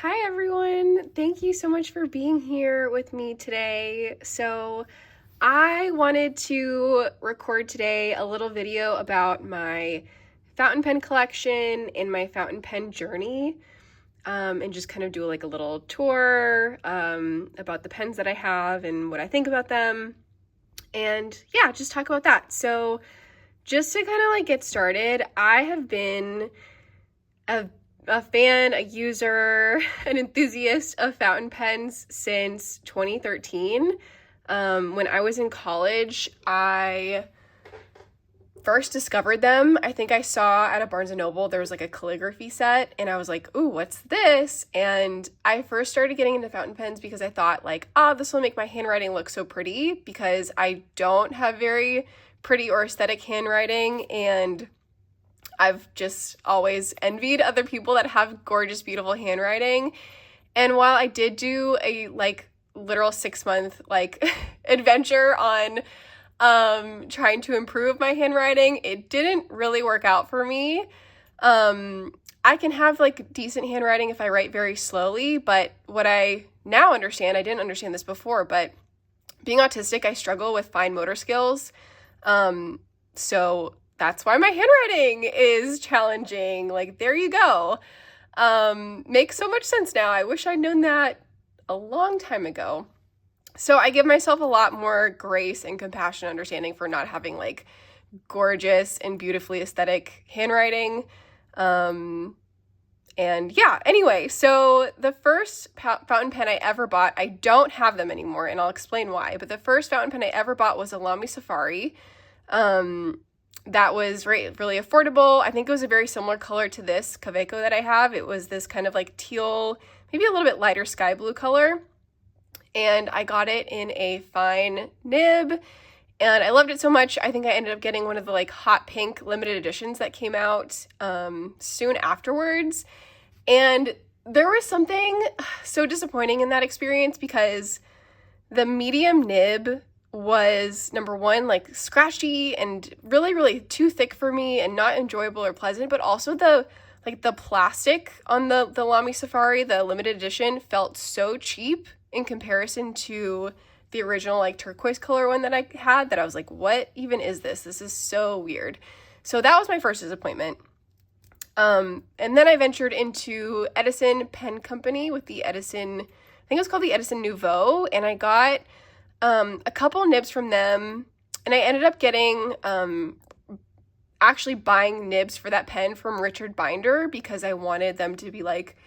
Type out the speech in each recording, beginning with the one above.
Hi everyone, thank you so much for being here with me today. So I wanted to record today a little video about my fountain pen collection and my fountain pen journey, and just kind of do like a little tour about the pens that I have and what I think about them, and yeah, just talk about that. So just to kind of like get started, I have been a fan, a user, an enthusiast of fountain pens since 2013. When I was in college, I first discovered them. I think I saw at a Barnes & Noble, there was like a calligraphy set, and I was like, ooh, what's this? And I first started getting into fountain pens because I thought like, this will make my handwriting look so pretty, because I don't have very pretty or aesthetic handwriting, and I've just always envied other people that have gorgeous, beautiful handwriting. And while I did do a like literal 6-month like adventure on trying to improve my handwriting, it didn't really work out for me. I can have like decent handwriting if I write very slowly, but what I now understand, I didn't understand this before, but being autistic, I struggle with fine motor skills. So that's why my handwriting is challenging. Like, there you go. Makes so much sense now. I wish I'd known that a long time ago. So I give myself a lot more grace and compassion and understanding for not having like gorgeous and beautifully aesthetic handwriting. And yeah, anyway, so the first fountain pen I ever bought, I don't have them anymore, and I'll explain why, but the first fountain pen I ever bought was a Lamy Safari. That was really affordable. I think it was a very similar color to this Kaweco that I have. It was this kind of like teal, maybe a little bit lighter sky blue color. And I got it in a fine nib, and I loved it so much. I think I ended up getting one of the like hot pink limited editions that came out soon afterwards. And there was something so disappointing in that experience, because the medium nib was, number one, like scratchy and really too thick for me and not enjoyable or pleasant, but also the plastic on the Lamy Safari, the limited edition, felt so cheap in comparison to the original like turquoise color one that I had, that I was like, what even is this? This is so weird. So that was my first disappointment. And then I ventured into Edison Pen Company with the Edison, I think it was called the Edison Nouveau, and I got a couple nibs from them, and I ended up getting, actually buying nibs for that pen from Richard Binder, because I wanted them to be like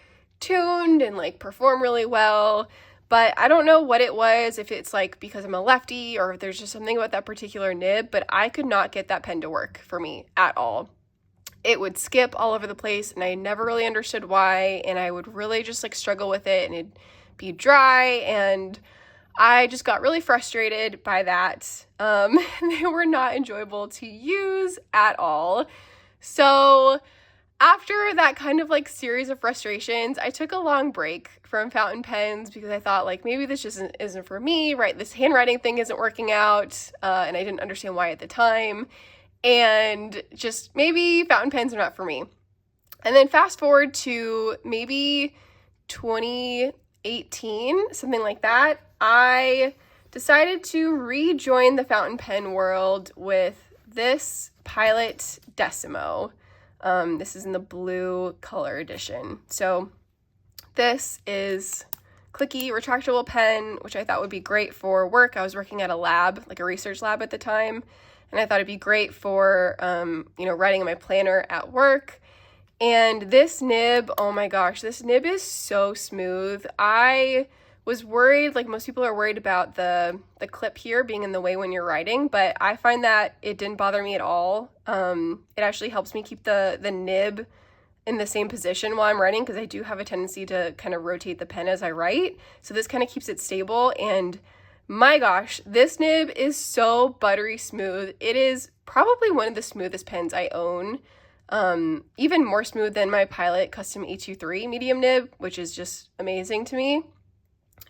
tuned and like perform really well. But I don't know what it was, if it's like because I'm a lefty or if there's just something about that particular nib, but I could not get that pen to work for me at all. It would skip all over the place, and I never really understood why, and I would really just like struggle with it, and it'd be dry, and I just got really frustrated by that. They were not enjoyable to use at all. So after that kind of like series of frustrations, I took a long break from fountain pens, because I thought like, maybe this just isn't for me, right? This handwriting thing isn't working out, and I didn't understand why at the time, and just maybe fountain pens are not for me. And then fast forward to maybe 2018, something like that, I decided to rejoin the fountain pen world with this Pilot Decimo. This is in the blue color edition. So this is clicky retractable pen, which I thought would be great for work. I was working at a lab, like a research lab at the time, and I thought it'd be great for, writing in my planner at work. And this nib, oh my gosh, this nib is so smooth. I was worried, like most people are worried about the clip here being in the way when you're writing, but I find that it didn't bother me at all. It actually helps me keep the nib in the same position while I'm writing, because I do have a tendency to kind of rotate the pen as I write. So this kind of keeps it stable, and my gosh, this nib is so buttery smooth. It is probably one of the smoothest pens I own. Even more smooth than my Pilot Custom E23 medium nib, which is just amazing to me.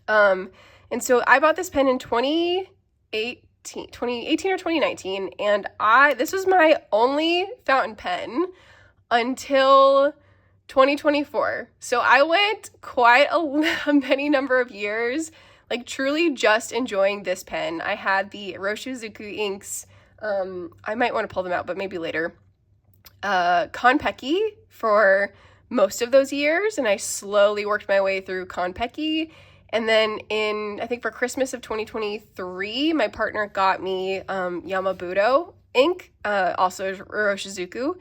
And so I bought this pen in 2018 or 2019, and this was my only fountain pen until 2024. So I went quite a many number of years, like truly just enjoying this pen. I had the Iroshizuku inks. I might want to pull them out, but maybe later. Konpeki for most of those years, and I slowly worked my way through Konpeki. And then I think for Christmas of 2023, my partner got me Yamabudo ink, also Iroshizuku,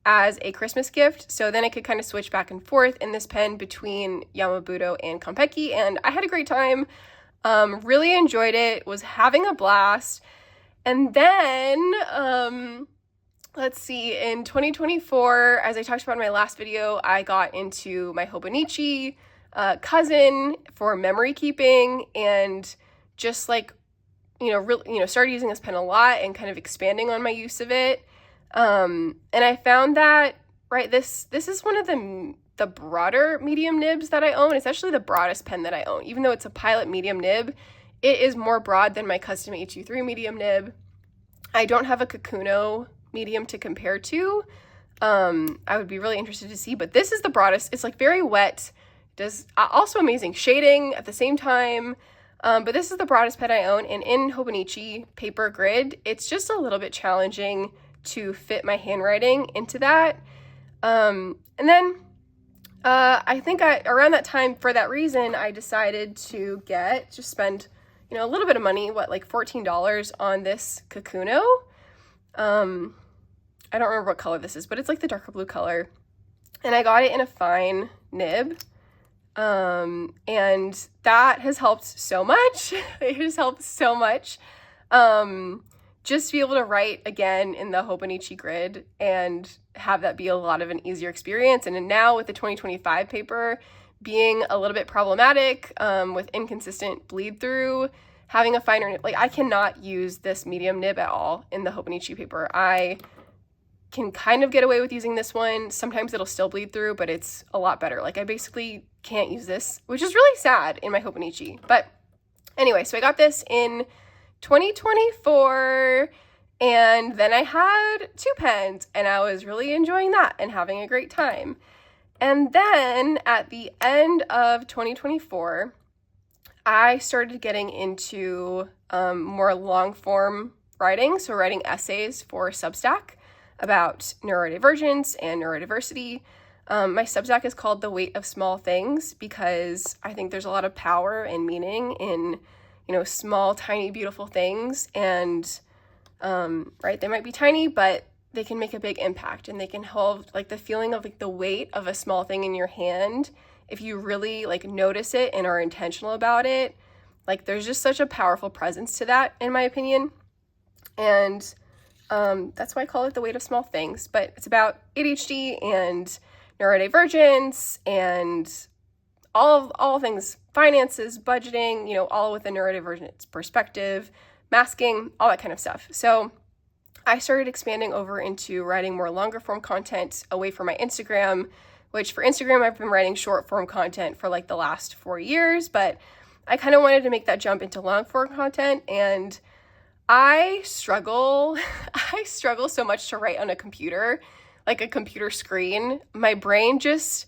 as a Christmas gift. So then I could kind of switch back and forth in this pen between Yamabudo and Konpeki, and I had a great time. Really enjoyed it, was having a blast. And then, let's see, in 2024, as I talked about in my last video, I got into my Hobonichi cousin for memory keeping, and just like, started using this pen a lot and kind of expanding on my use of it. And I found that, right, this is one of the broader medium nibs that I own. It's actually the broadest pen that I own. Even though it's a Pilot medium nib, it is more broad than my custom HU3 medium nib. I don't have a Kakuno medium to compare to. I would be really interested to see, but this is the broadest. It's like very wet, does also amazing shading at the same time. But this is the broadest pen I own, and in Hobonichi paper grid, it's just a little bit challenging to fit my handwriting into that. And then I think around that time, for that reason, I decided to spend, a little bit of money, like $14 on this Kakuno. I don't remember what color this is, but it's like the darker blue color. And I got it in a fine nib. And that has helped so much. It has helped so much. Just to be able to write again in the Hobonichi grid and have that be a lot of an easier experience. And now with the 2025 paper being a little bit problematic, with inconsistent bleed through, having a finer nib, like I cannot use this medium nib at all in the Hobonichi paper. I can kind of get away with using this one. Sometimes it'll still bleed through, but it's a lot better. Like I basically can't use this, which is really sad in my Hobonichi. But anyway, so I got this in 2024, and then I had 2 pens, and I was really enjoying that and having a great time. And then at the end of 2024, I started getting into more long form writing, so writing essays for Substack about neurodivergence and neurodiversity. My Substack is called The Weight of Small Things because I think there's a lot of power and meaning in, small, tiny, beautiful things. And, right, they might be tiny, but they can make a big impact, and they can hold like the feeling of like the weight of a small thing in your hand. If you really like notice it and are intentional about it, like there's just such a powerful presence to that, in my opinion. And that's why I call it The Weight of Small Things. But it's about ADHD and neurodivergence and all things, finances, budgeting, all with a neurodivergence perspective, masking, all that kind of stuff. So I started expanding over into writing more longer form content away from my Instagram, which for Instagram, I've been writing short form content for like the last 4 years, but I kind of wanted to make that jump into long form content. And I struggle so much to write on a computer, like a computer screen. My brain just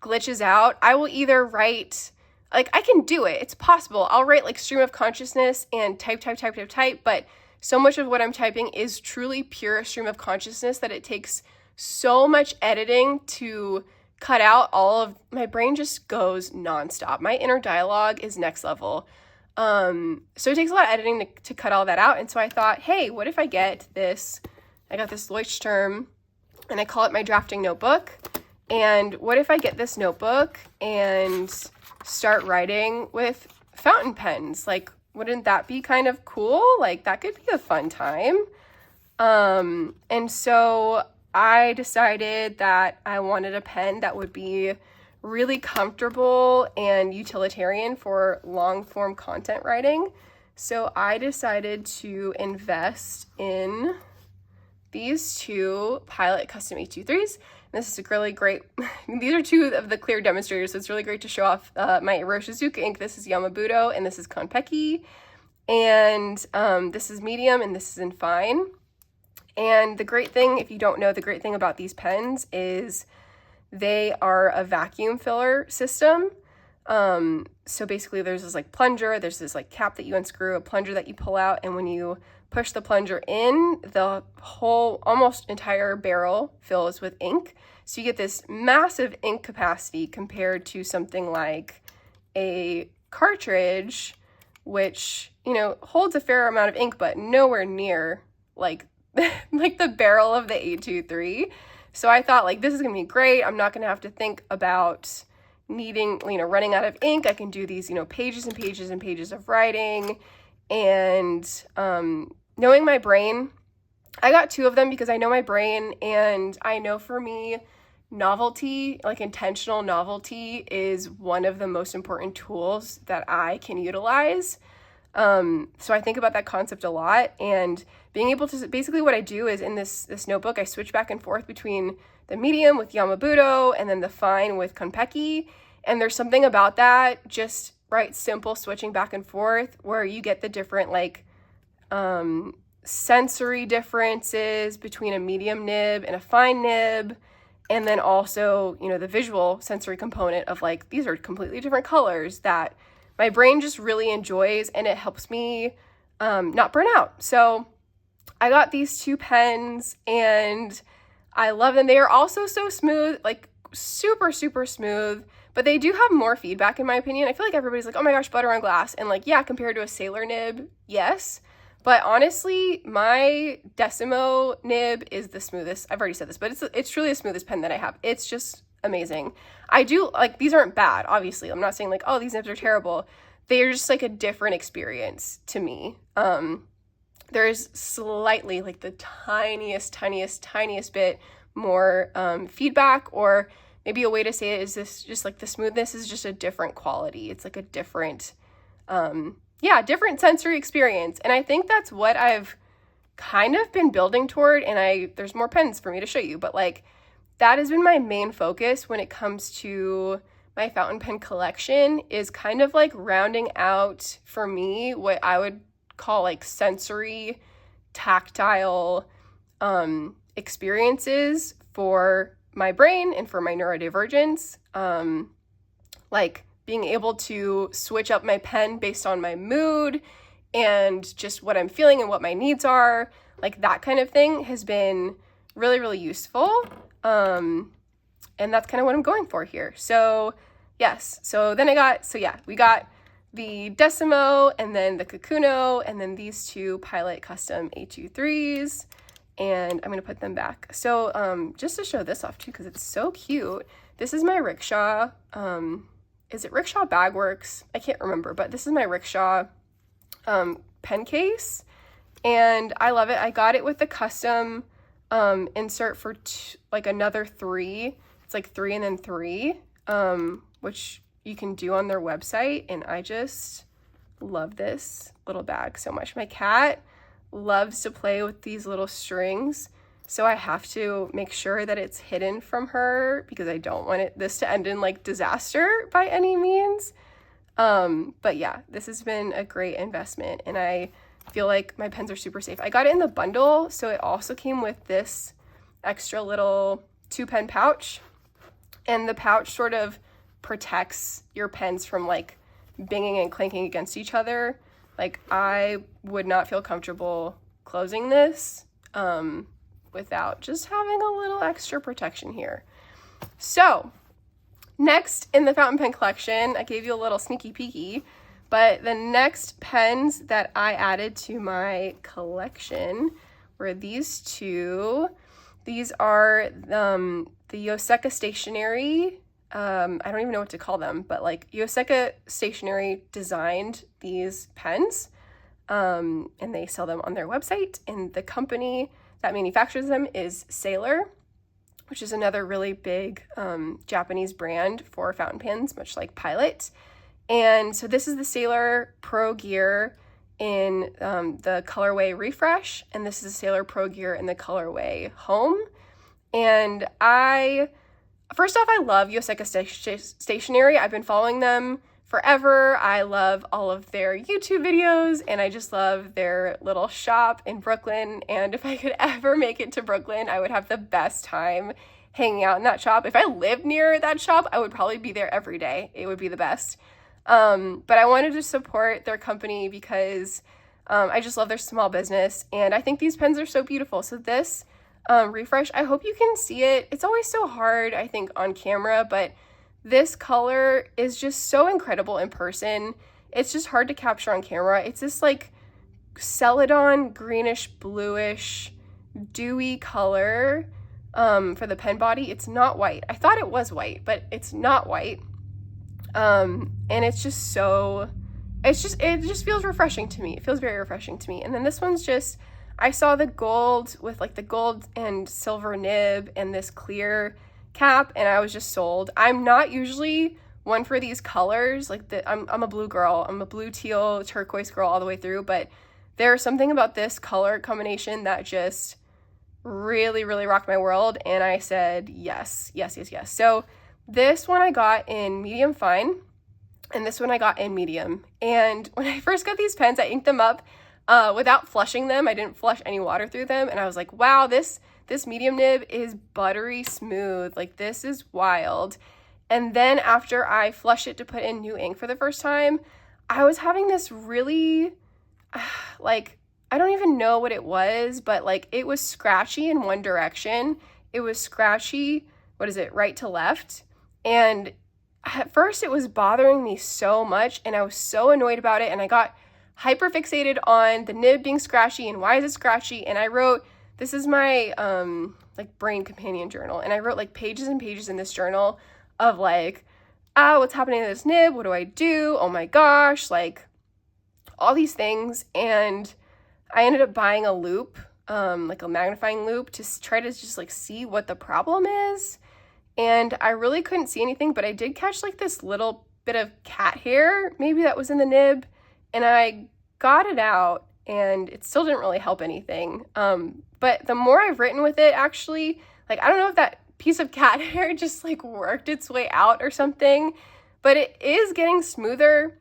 glitches out. I will either write, like I can do it, it's possible. I'll write like stream of consciousness and type, but so much of what I'm typing is truly pure stream of consciousness that it takes so much editing to cut out all of, my brain just goes nonstop. My inner dialogue is next level. So it takes a lot of editing to cut all that out. And so I thought, hey, what if I got this Leuchtturm, and I call it my drafting notebook. And what if I get this notebook and start writing with fountain pens? Like, wouldn't that be kind of cool? Like, that could be a fun time. And so I decided that I wanted a pen that would be really comfortable and utilitarian for long form content writing. So I decided to invest in these 2 Pilot Custom H23s. This is a really great, these are 2 of the clear demonstrators, so it's really great to show off my Iroshizuku ink. This is Yamabudo, and this is Konpeki. And this is medium, and this is in fine. And the great thing, if you don't know, the great thing about these pens is they are a vacuum filler system. So basically there's this like plunger, there's this like cap that you unscrew, a plunger that you pull out, and when you push the plunger in, the whole almost entire barrel fills with ink. So you get this massive ink capacity compared to something like a cartridge, which, you know, holds a fair amount of ink, but nowhere near like like the barrel of the 823. So I thought, like, this is gonna be great. I'm not gonna have to think about needing, you know, running out of ink. I can do these, you know, pages and pages and pages of writing. And knowing my brain, I got 2 of them because I know my brain, and I know for me, novelty, like intentional novelty, is one of the most important tools that I can utilize. So I think about that concept a lot, and being able to, basically what I do is in this notebook, I switch back and forth between the medium with Yamabudo and then the fine with Konpeki. And there's something about that, just right, simple switching back and forth, where you get the different like sensory differences between a medium nib and a fine nib. And then also, you know, the visual sensory component of like, these are completely different colors that my brain just really enjoys, and it helps me not burn out. So I got these 2 pens and I love them. They are also so smooth, like super, super smooth, but they do have more feedback in my opinion. I feel like everybody's like, oh my gosh, butter on glass. And like, yeah, compared to a Sailor nib, yes. But honestly, my Decimo nib is the smoothest. I've already said this, but it's truly the smoothest pen that I have. It's just amazing. I do, like, these aren't bad, obviously. I'm not saying like, oh, these nibs are terrible. They're just like a different experience to me. There's slightly like the tiniest bit more feedback, or maybe a way to say it is this, just like the smoothness is just a different quality. It's like a different, different sensory experience. And I think that's what I've kind of been building toward, and there's more pens for me to show you, but like that has been my main focus when it comes to my fountain pen collection, is kind of like rounding out for me what I would call like sensory, tactile experiences for my brain and for my neurodivergence. Like being able to switch up my pen based on my mood and just what I'm feeling and what my needs are, like that kind of thing has been really, really useful. And that's kind of what I'm going for here. So yes, so then we got the Decimo and then the Kakuno and then these 2 Pilot Custom A23s, and I'm gonna put them back. So just to show this off too, because it's so cute. This is my Rickshaw, is it Rickshaw Bagworks? I can't remember, but this is my Rickshaw pen case, and I love it. I got it with the custom insert for like another 3. It's like 3 and then 3, which you can do on their website, and I just love this little bag so much. My cat loves to play with these little strings, so I have to make sure that it's hidden from her because I don't want this to end in like disaster by any means. But yeah, this has been a great investment, and I feel like my pens are super safe. I got it in the bundle, so it also came with this extra little 2-pen pouch, and the pouch sort of protects your pens from like binging and clanking against each other. Like I would not feel comfortable closing this without just having a little extra protection here. So next in the fountain pen collection, I gave you a little sneaky peeky, but the next pens that I added to my collection were these 2. These are the Yoseka Stationery. I don't even know what to call them, but like Yoseka Stationery designed these pens, and they sell them on their website, and the company that manufactures them is Sailor, which is another really big Japanese brand for fountain pens, much like Pilot. And so this is the Sailor Pro Gear in the colorway Refresh, and this is the Sailor Pro Gear in the colorway Home. And first off, I love Yoseka Stationery. I've been following them forever. I love all of their YouTube videos, and I just love their little shop in Brooklyn. And if I could ever make it to Brooklyn, I would have the best time hanging out in that shop. If I lived near that shop, I would probably be there every day. It would be the best. But I wanted to support their company because I just love their small business, and I think these pens are so beautiful. So this refresh, I hope you can see it. It's always so hard, I think, on camera, but this color is just so incredible in person. It's just hard to capture on camera. It's this like celadon greenish bluish dewy color for the pen body. It's not white. I thought it was white, but it's not white. And it's just so, it just feels refreshing to me. It feels very refreshing to me. And then this one's just, I saw the gold with like the gold and silver nib and this clear cap, and I was just sold. I'm not usually one for these colors. Like I'm a blue girl. I'm a blue, teal, turquoise girl all the way through, but there's something about this color combination that just really, really rocked my world. And I said, yes, yes, yes, yes. So this one I got in medium fine, and this one I got in medium. And when I first got these pens, I inked them up without flushing them. I didn't flush any water through them. And I was like, wow, this medium nib is buttery smooth. Like, this is wild. And then after I flushed it to put in new ink for the first time, I was having this really, like, I don't even know what it was, but like it was scratchy in one direction. It was scratchy, right to left. And at first it was bothering me so much, and I was so annoyed about it, and I got hyper fixated on the nib being scratchy and why is it scratchy. And I wrote, this is my like brain companion journal, and I wrote like pages and pages in this journal of like, what's happening to this nib? What do I do? Oh my gosh, like all these things. And I ended up buying a loupe, like a magnifying loupe, to try to just like see what the problem is. And I really couldn't see anything, but I did catch like this little bit of cat hair, maybe that was in the nib, and I got it out, and it still didn't really help anything. But the more I've written with it, actually, like, I don't know if that piece of cat hair just like worked its way out or something, but it is getting smoother.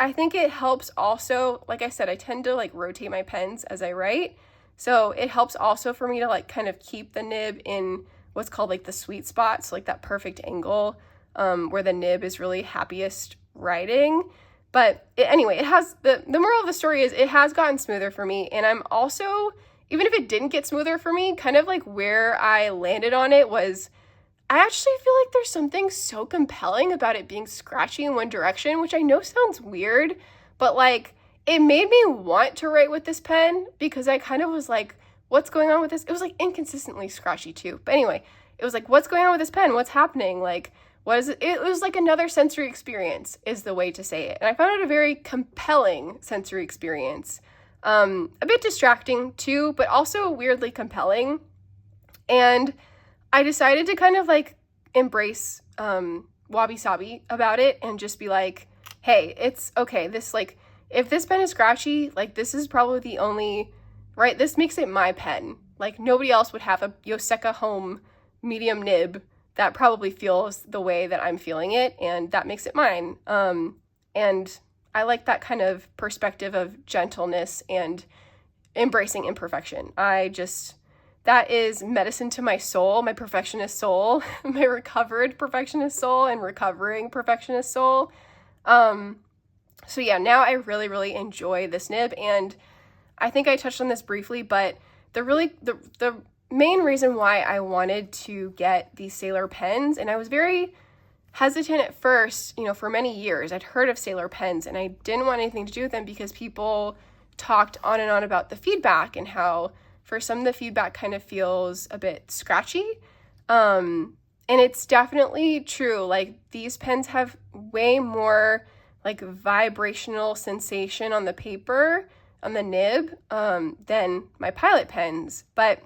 I think it helps also, like I said, I tend to like rotate my pens as I write. So it helps also for me to like kind of keep the nib in what's called like the sweet spot. So like that perfect angle where the nib is really happiest writing. But anyway, it has, the moral of the story is it has gotten smoother for me. And I'm also, even if it didn't get smoother for me, kind of like where I landed on it was, I actually feel like there's something so compelling about it being scratchy in one direction, which I know sounds weird, but like it made me want to write with this pen because I kind of was like, what's going on with this? It was like inconsistently scratchy too. But anyway, it was like, what's going on with this pen? What's happening? Like, what is it? It was like another sensory experience is the way to say it. And I found it a very compelling sensory experience. A bit distracting too, but also weirdly compelling. And I decided to kind of like embrace wabi-sabi about it and just be like, hey, it's okay. This like, if this pen is scratchy, like this is probably the only, right? This makes it my pen. Like nobody else would have a Yoseka Home medium nib that probably feels the way that I'm feeling it, and that makes it mine. And I like that kind of perspective of gentleness and embracing imperfection. That is medicine to my soul, my perfectionist soul, my recovered perfectionist soul and recovering perfectionist soul. So yeah, now I really, really enjoy this nib, and I think I touched on this briefly, but the main reason why I wanted to get these Sailor pens, and I was very hesitant at first, for many years, I'd heard of Sailor pens and I didn't want anything to do with them because people talked on and on about the feedback and how for some the feedback kind of feels a bit scratchy. And it's definitely true. Like these pens have way more like vibrational sensation on the paper, on the nib, than my Pilot pens. But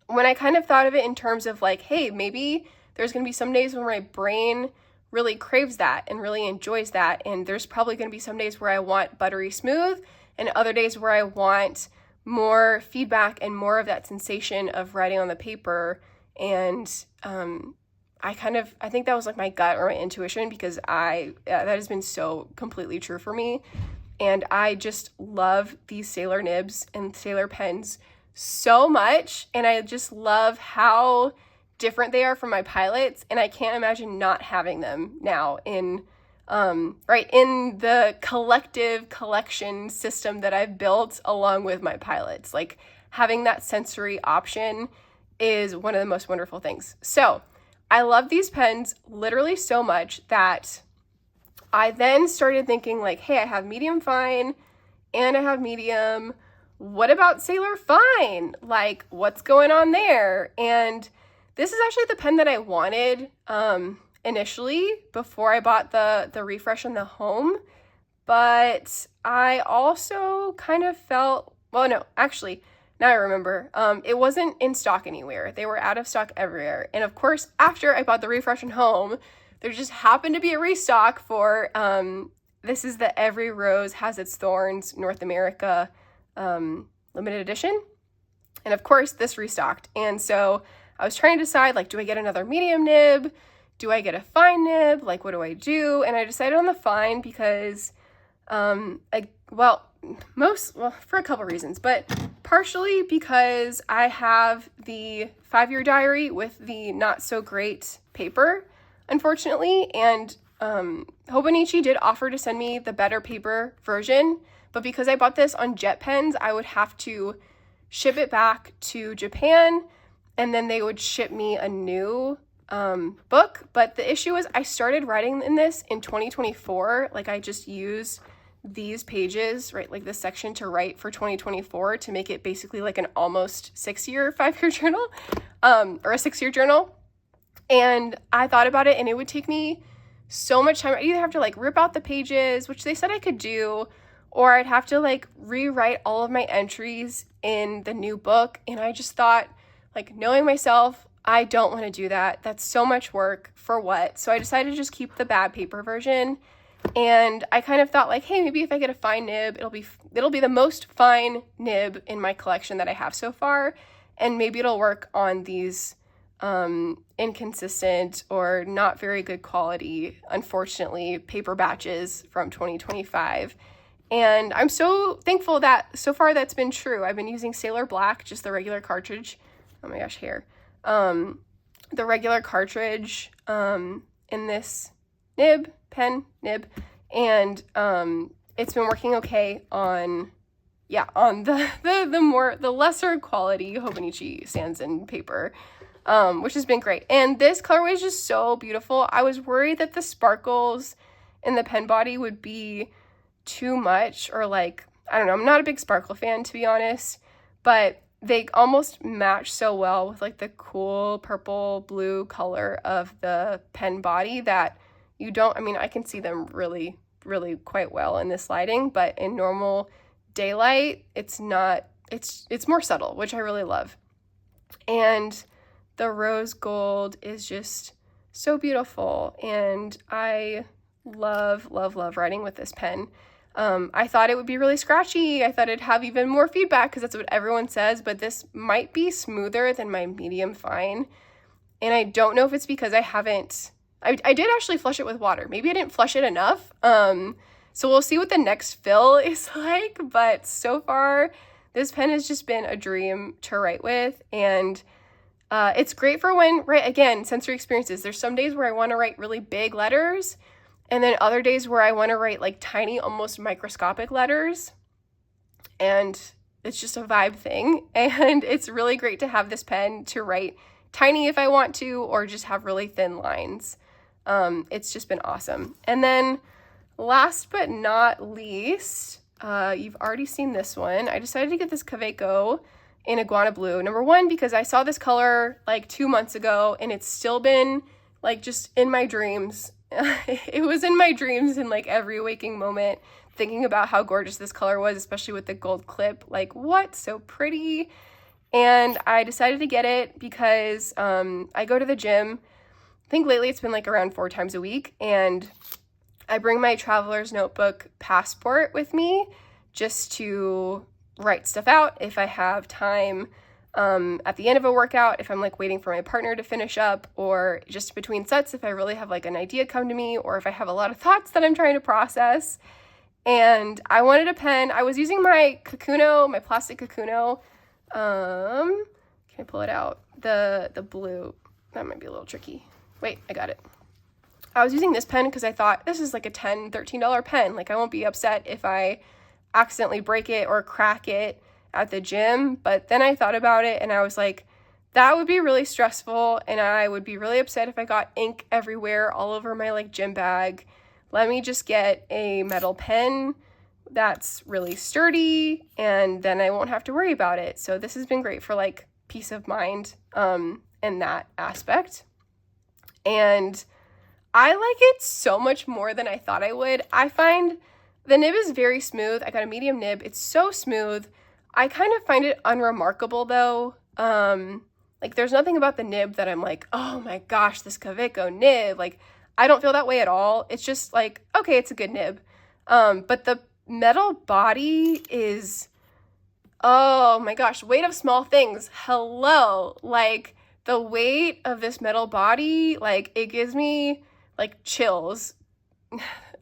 when I kind of thought of it in terms of like, hey, maybe there's going to be some days when my brain really craves that and really enjoys that. And there's probably going to be some days where I want buttery smooth and other days where I want more feedback and more of that sensation of writing on the paper. And I think that was like my gut or my intuition because that has been so completely true for me. And I just love these Sailor nibs and Sailor pens so much, and I just love how different they are from my pilots, and I can't imagine not having them now in in the collective collection system that I've built along with my pilots. Like, having that sensory option is one of the most wonderful things. So I love these pens literally so much that I then started thinking, like, hey, I have medium fine and I have medium. What about Sailor Fine? Like, what's going on there? And this is actually the pen that I wanted initially before I bought the refresh in the home. But I also kind of felt, well, no, actually, now I remember, it wasn't in stock anywhere. They were out of stock everywhere. And of course, after I bought the refresh in home, there just happened to be a restock for, this is the Every Rose Has Its Thorns North America limited edition. And of course, this restocked. And so I was trying to decide, like, do I get another medium nib? Do I get a fine nib? Like, what do I do? And I decided on the fine because, for a couple reasons, but partially because I have the 5-year diary with the not so great paper, unfortunately, and Hobonichi did offer to send me the better paper version, but because I bought this on jet pens, I would have to ship it back to Japan, and then they would ship me a new book. But the issue is I started writing in this in 2024. Like, I just use these pages, right, like this section, to write for 2024 to make it basically like an almost 6-year 5-year journal, or a 6-year journal. And I thought about it, and it would take me so much time. I'd either have to like rip out the pages, which they said I could do, or I'd have to like rewrite all of my entries in the new book. And I just thought, like, knowing myself, I don't want to do that. That's so much work for what? So I decided to just keep the bad paper version. And I kind of thought, like, hey, maybe if I get a fine nib, it'll be the most fine nib in my collection that I have so far, and maybe it'll work on these inconsistent or not very good quality, unfortunately, paper batches from 2025. And I'm so thankful that so far that's been true. I've been using Sailor Black, just the regular cartridge. Oh my gosh, hair. The regular cartridge in this pen nib, and it's been working okay on the lesser quality Hobonichi Sanzen paper, which has been great. And this colorway is just so beautiful. I was worried that the sparkles in the pen body would be too much, or like, I don't know, I'm not a big sparkle fan, to be honest, but they almost match so well with like the cool purple blue color of the pen body that I can see them really, really quite well in this lighting, but in normal daylight, it's more subtle, which I really love. And the rose gold is just so beautiful, and I love, love, love writing with this pen. I thought it would be really scratchy. I thought it'd have even more feedback because that's what everyone says, but this might be smoother than my medium fine. And I don't know if it's because I did actually flush it with water. Maybe I didn't flush it enough. So we'll see what the next fill is like, but so far this pen has just been a dream to write with. And it's great for when, right, again, sensory experiences. There's some days where I want to write really big letters, and then other days where I want to write like tiny, almost microscopic letters. And it's just a vibe thing. And it's really great to have this pen to write tiny if I want to, or just have really thin lines. It's just been awesome. And then last but not least, you've already seen this one. I decided to get this Kaweco in Iguana Blue. Number one, because I saw this color like 2 months ago, and it's still been like just in my dreams. It was in my dreams in like every waking moment, thinking about how gorgeous this color was, especially with the gold clip. Like, what? So pretty. And I decided to get it because I go to the gym. I think lately it's been like around 4 times a week, and I bring my traveler's notebook passport with me just to write stuff out if I have time at the end of a workout, if I'm like waiting for my partner to finish up, or just between sets if I really have like an idea come to me, or if I have a lot of thoughts that I'm trying to process. And I wanted a pen. I was using my Kakuno, my plastic Kakuno Can I pull it out? The blue, that might be a little tricky. Wait, I got it. I was using this pen because I thought this is like a $10, $13 pen. Like I won't be upset if I accidentally break it or crack it at the gym. But then I thought about it and I was like, that would be really stressful and I would be really upset if I got ink everywhere all over my like gym bag. Let me just get a metal pen that's really sturdy and then I won't have to worry about it. So this has been great for like peace of mind in that aspect. And I like it so much more than I thought I would. I find the nib is very smooth. I got a medium nib. It's so smooth. I kind of find it unremarkable though. Like there's nothing about the nib that I'm like, oh my gosh, this Kaweco nib. Like I don't feel that way at all. It's just like, okay, it's a good nib. But the metal body is, oh my gosh, weight of small things. Hello. Like the weight of this metal body, like it gives me like chills.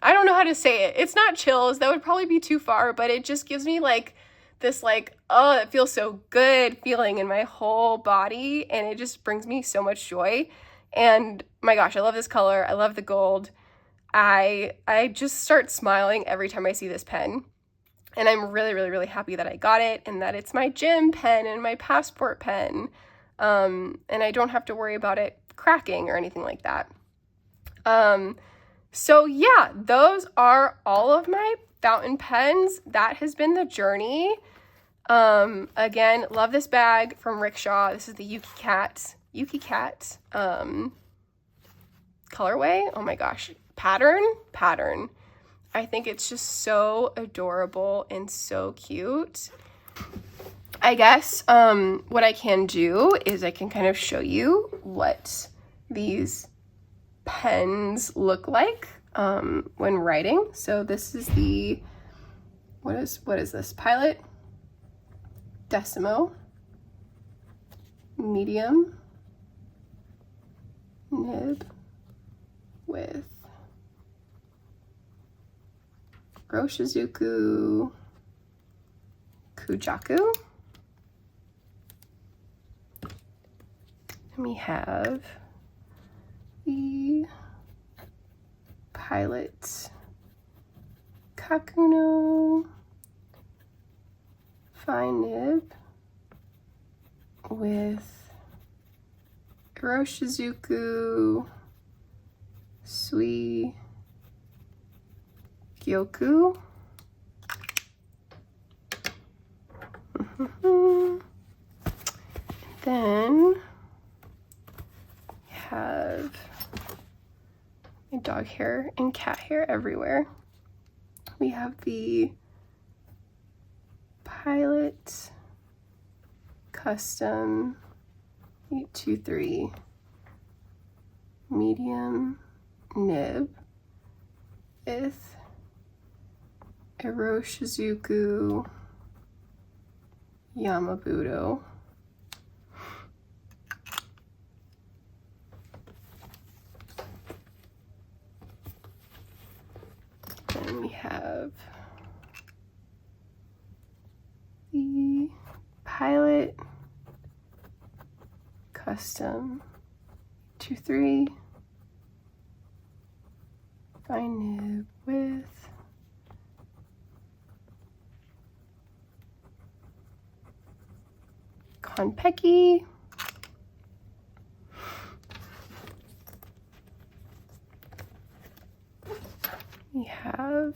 I don't know how to say it. It's not chills. That would probably be too far, but it just gives me like this like, oh, it feels so good feeling in my whole body. And it just brings me so much joy. And my gosh, I love this color. I love the gold. I just start smiling every time I see this pen. And I'm really, really, really happy that I got it and that it's my gym pen and my passport pen. And I don't have to worry about it cracking or anything like that. So yeah, those are all of my fountain pens. That has been the journey. Again, love this bag from Rickshaw. This is the Yuki Cat colorway. Oh my gosh, pattern. I think it's just so adorable and so cute. I guess what I can do is I can kind of show you what these pens look like when writing. So this is the, what is this? Pilot, Decimo, medium nib with Roshizuku Kujaku. And we have the Pilot Kakuno fine nib with Roshizuku Sui Gyoku. Then we have my dog hair and cat hair everywhere. We have the Pilot Custom 823 medium nib with Roshizuku Yamabudo. Then we have the Pilot Custom 23 fine nib with Konpeki. We have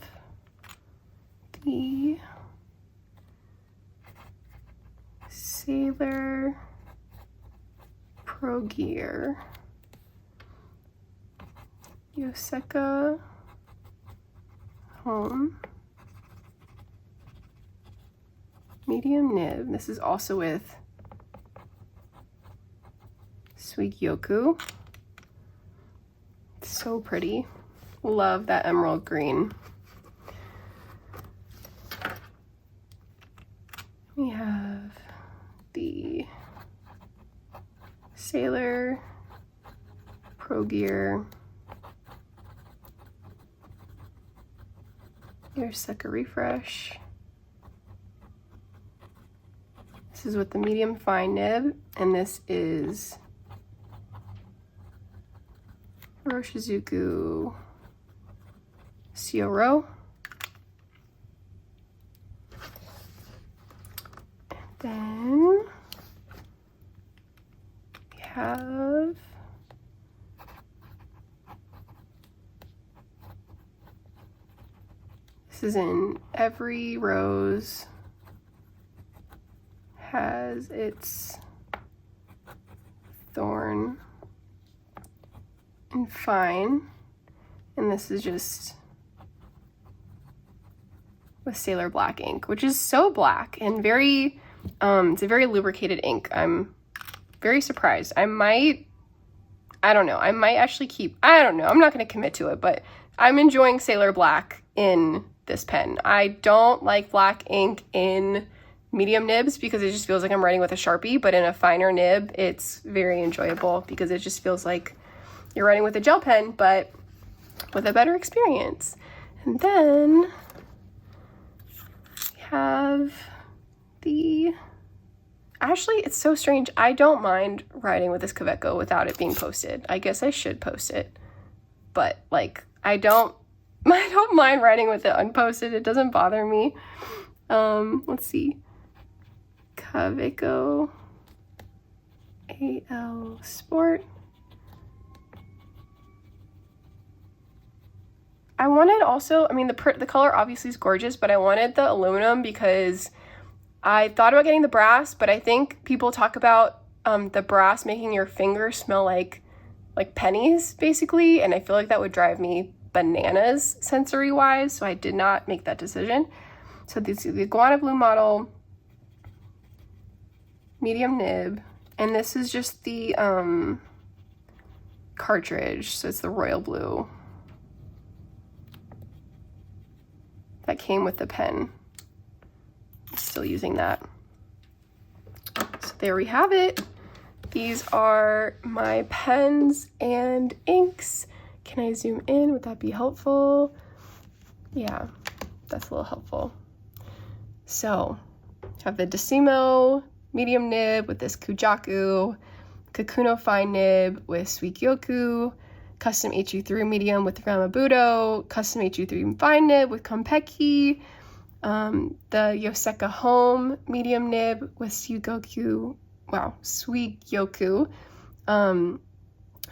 the Sailor Pro Gear Yoseka Home medium nib. This is also with Suigyoku. So pretty. Love that emerald green. We have the Sailor Pro Gear Yoseka Refresh. This This is with the medium fine nib, and this is Roshizuku Seoro. And then we have this is in Every Rose has its thorn and fine, and this is just with Sailor Black ink, which is so black and very it's a very lubricated ink. I'm very surprised. I might actually keep, I don't know, I'm not going to commit to it, but I'm enjoying Sailor Black in this pen. I don't like black ink in medium nibs because it just feels like I'm writing with a Sharpie, but in a finer nib, it's very enjoyable because it just feels like you're writing with a gel pen, but with a better experience. And then we have actually, it's so strange. I don't mind writing with this Kaweco without it being posted. I guess I should post it, but like, I don't mind writing with it unposted. It doesn't bother me. Let's see. Kaweco AL Sport. I wanted also, I mean, the color obviously is gorgeous, but I wanted the aluminum because I thought about getting the brass, but I think people talk about the brass making your fingers smell like pennies, basically, and I feel like that would drive me bananas sensory-wise, so I did not make that decision. So this is the Iguana Blue model, medium nib, and this is just the cartridge, so it's the royal blue that came with the pen. Still using that. So there we have it. These are my pens and inks. Can I zoom in? Would that be helpful? Yeah, that's a little helpful. So I have the Decimo medium nib with this Kujaku, Kakuno fine nib with Suikyoku, custom HU3 medium with Ramabudo, custom HU3 fine nib with Konpeki, the Yoseka Home medium nib with Suigyoku,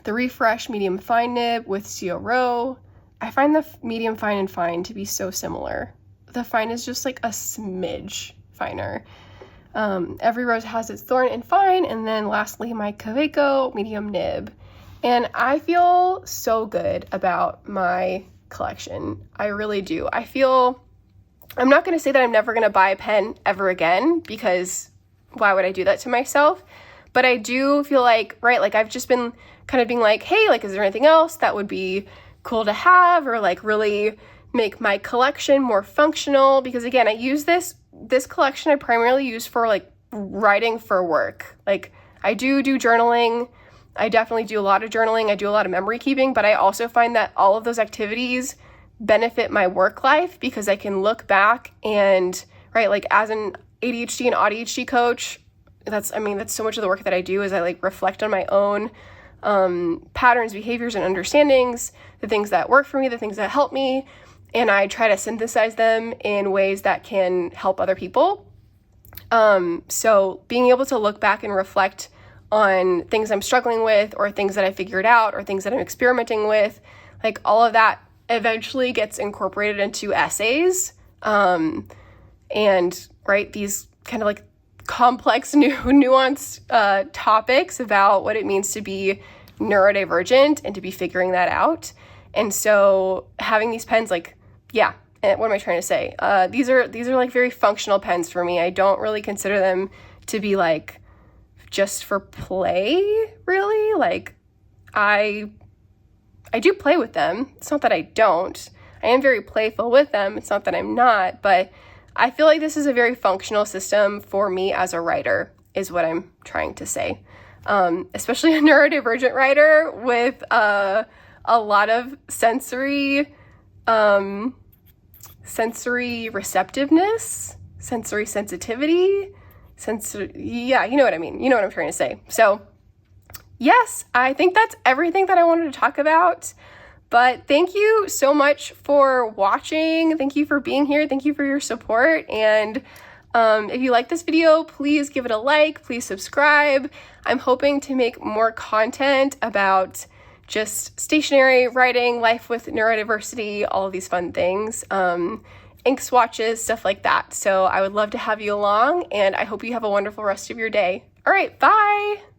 the Refresh medium fine nib with Seoro. I find the medium fine and fine to be so similar. The fine is just like a smidge finer. Every Rose has its thorn and fine, and then lastly my Kaweco medium nib. And I feel so good about my collection. I really do. I'm not going to say that I'm never going to buy a pen ever again, because why would I do that to myself? But I do feel like, right, like I've just been kind of being like, hey, like, is there anything else that would be cool to have, or like really make my collection more functional? Because again, I use this collection I primarily use for like writing for work. Like I do journaling. I definitely do a lot of journaling. I do a lot of memory keeping, but I also find that all of those activities benefit my work life because I can look back and, right, like as an ADHD and AuDHD coach, that's so much of the work that I do is I like reflect on my own patterns, behaviors, and understandings, the things that work for me, the things that help me, and I try to synthesize them in ways that can help other people. So being able to look back and reflect on things I'm struggling with, or things that I figured out, or things that I'm experimenting with, like all of that eventually gets incorporated into essays. And right, these kind of like complex, nuanced topics about what it means to be neurodivergent and to be figuring that out. And so having these pens, like, yeah, what am I trying to say? These are like very functional pens for me. I don't really consider them to be like just for play, really. Like I do play with them. It's not that I don't. I am very playful with them. It's not that I'm not, but I feel like this is a very functional system for me as a writer, is what I'm trying to say. Especially a neurodivergent writer with a lot of sensory receptiveness, sensory sensitivity, yeah, you know what I mean. You know what I'm trying to say. So yes, I think that's everything that I wanted to talk about. But thank you so much for watching. Thank you for being here. Thank you for your support. And if you like this video, please give it a like, please subscribe. I'm hoping to make more content about just stationary writing, life with neurodiversity, all of these fun things, ink swatches, stuff like that. So I would love to have you along, and I hope you have a wonderful rest of your day. All right, bye.